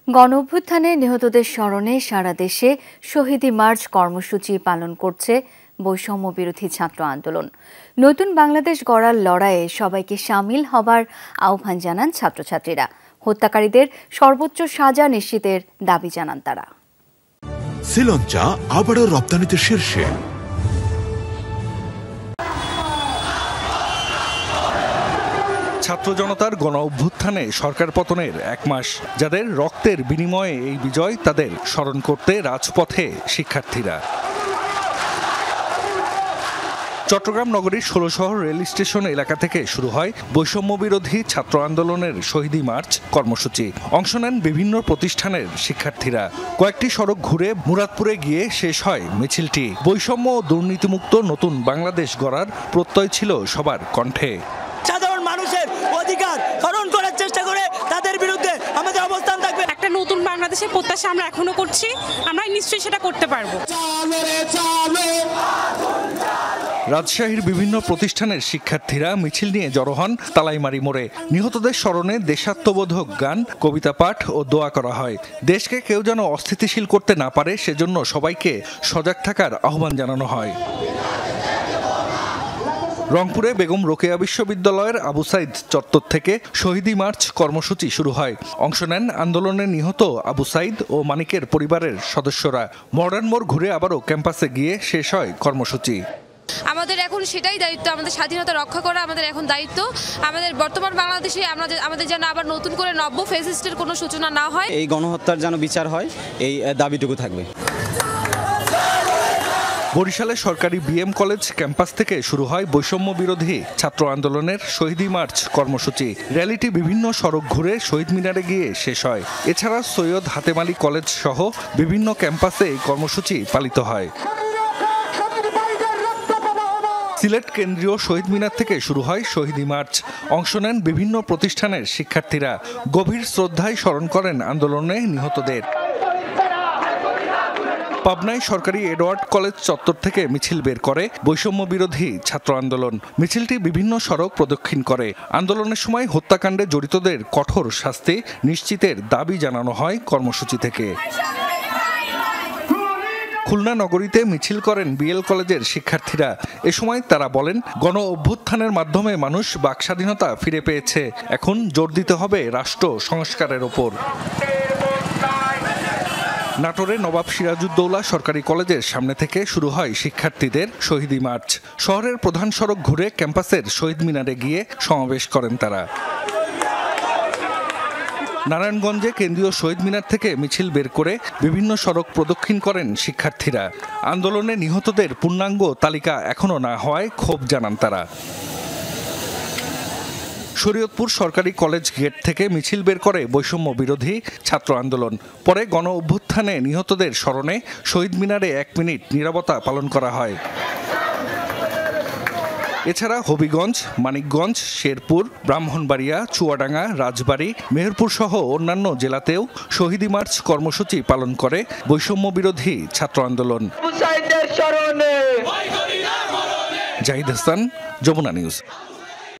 গণঅভ্যুত্থানে নিহতদের স্মরণে সারা দেশে শহীদি মার্চ কর্মসূচি পালন করছে বৈষম্য বিরোধী ছাত্র আন্দোলন। নতুন বাংলাদেশ গড়ার লড়াইয়ে সবাইকে শামিল হবার আহ্বান জানান ছাত্রছাত্রীরা। হত্যাকারীদের সর্বোচ্চ সাজা নিশ্চিতের দাবি জানান তারা। শ্রীলঙ্কা আবারও রপ্তানিতে শীর্ষে। ছাত্র জনতার গণ অভ্যুত্থানে সরকার পতনের এক মাস, যাদের রক্তের বিনিময়ে এই বিজয়, তাদের স্মরণ করতে রাজপথে শিক্ষার্থীরা। চট্টগ্রাম নগরীর ১৬ শহর রেল স্টেশন এলাকা থেকে শুরু হয় বৈষম্য বিরোধী ছাত্র আন্দোলনের শহীদি মার্চ কর্মসূচি। অংশ নেন বিভিন্ন প্রতিষ্ঠানের শিক্ষার্থীরা। কয়েকটি সড়ক ঘুরে মুরাদপুরে গিয়ে শেষ হয় মিছিলটি। বৈষম্য ও দুর্নীতিমুক্ত নতুন বাংলাদেশ গড়ার প্রত্যয় ছিল সবার কণ্ঠে। সাধারণ মানুষের অধিকার হরণ করার চেষ্টা করে তাদের বিরুদ্ধে আমাদের অবস্থান থাকবে। একটা নতুন বাংলাদেশের প্রত্যাশা আমরা এখনো করছি, আমরা নিশ্চয়ই সেটা করতে পারবো। রাজশাহীর বিভিন্ন প্রতিষ্ঠানের শিক্ষার্থীরা মিছিল নিয়ে জড়ো হন তালাইমারি মোড়ে। নিহতদের স্মরণে দেশাত্মবোধক গান, কবিতা পাঠ ও দোয়া করা হয়। দেশকে কেউ যেন অস্থিতিশীল করতে না পারে, সেজন্য সবাইকে সজাগ থাকার আহ্বান জানানো হয়। রংপুরে বেগম রোকেয়া বিশ্ববিদ্যালয়ের আবু সাইদ চত্বর থেকে শহীদি মার্চ কর্মসূচি শুরু হয়। অংশ নেন আন্দোলনে নিহত আবু সাইদ ও মানিকের পরিবারের সদস্যরা। মডার্ন মোড় ঘুরে আবারও ক্যাম্পাসে গিয়ে শেষ হয় কর্মসূচি। আমাদের এখন সেটাই দায়িত্ব, আমাদের স্বাধীনতা রক্ষা করা আমাদের এখন দায়িত্ব। আমাদের বর্তমান বাংলাদেশে আমাদের যেন আবার নতুন করে নব্য ফ্যাসিস্টের কোনো সূচনা না হয়, এই গণহত্যার যেন বিচার হয়, এই দাবিটুকু থাকবে। বরিশালের সরকারি বিএম কলেজ ক্যাম্পাস থেকে শুরু হয় বৈষম্য বিরোধী ছাত্র আন্দোলনের শহীদি মার্চ কর্মসূচি। র্যালিটি বিভিন্ন সড়ক ঘুরে শহীদ মিনারে গিয়ে শেষ হয়। এছাড়া সৈয়দ হাতেম আলী কলেজ সহ বিভিন্ন ক্যাম্পাসে এই কর্মসূচি পালিত হয়। সিলেট কেন্দ্রীয় শহীদ মিনার থেকে শুরু হয় শহীদি মার্চ। অংশ নেন বিভিন্ন প্রতিষ্ঠানের শিক্ষার্থীরা। গভীর শ্রদ্ধায় স্মরণ করেন আন্দোলনে নিহতদের। পাবনায় সরকারি এডওয়ার্ড কলেজ চত্বর থেকে মিছিল বের করে বৈষম্য বিরোধী ছাত্র আন্দোলন। মিছিলটি বিভিন্ন সড়ক প্রদক্ষিণ করে। আন্দোলনের সময় হত্যাকাণ্ডে জড়িতদের কঠোর শাস্তি নিশ্চিতের দাবি জানানো হয় কর্মসূচি থেকে। খুলনা নগরীতে মিছিল করেন বিএল কলেজের শিক্ষার্থীরা। এ সময় তারা বলেন, গণ অভ্যুত্থানের মাধ্যমে মানুষ বাকস্বাধীনতা ফিরে পেয়েছে, এখন জোর দিতে হবে রাষ্ট্র সংস্কারের ওপর। নাটোরে নবাব সিরাজউদ্দৌলা সরকারি কলেজের সামনে থেকে শুরু হয় শিক্ষার্থীদের শহীদি মার্চ। শহরের প্রধান সড়ক ঘুরে ক্যাম্পাসের শহীদ মিনারে গিয়ে সমাবেশ করেন তারা। নারায়ণগঞ্জে কেন্দ্রীয় শহীদ মিনার থেকে মিছিল বের করে বিভিন্ন সড়ক প্রদক্ষিণ করেন শিক্ষার্থীরা। আন্দোলনে নিহতদের পূর্ণাঙ্গ তালিকা এখনো না হওয়ায় ক্ষোভ জানান তারা। শরীয়তপুর সরকারি কলেজ গেট থেকে মিছিল বের করে বৈষম্য বিরোধী ছাত্র আন্দোলন। পরে গণ অভ্যুত্থানে নিহতদের স্মরণে শহীদ মিনারে 1 মিনিট নীরবতা পালন করা হয়। এছাড়া হবিগঞ্জ, মানিকগঞ্জ, শেরপুর, ব্রাহ্মণবাড়িয়া, চুয়াডাঙ্গা, রাজবাড়ী, মেহেরপুর সহ অন্যান্য জেলাতেও শহীদি মার্চ কর্মসূচি পালন করে বৈষম্য বিরোধী ছাত্র আন্দোলন। জাহিদ হাসান, যমুনা নিউজ।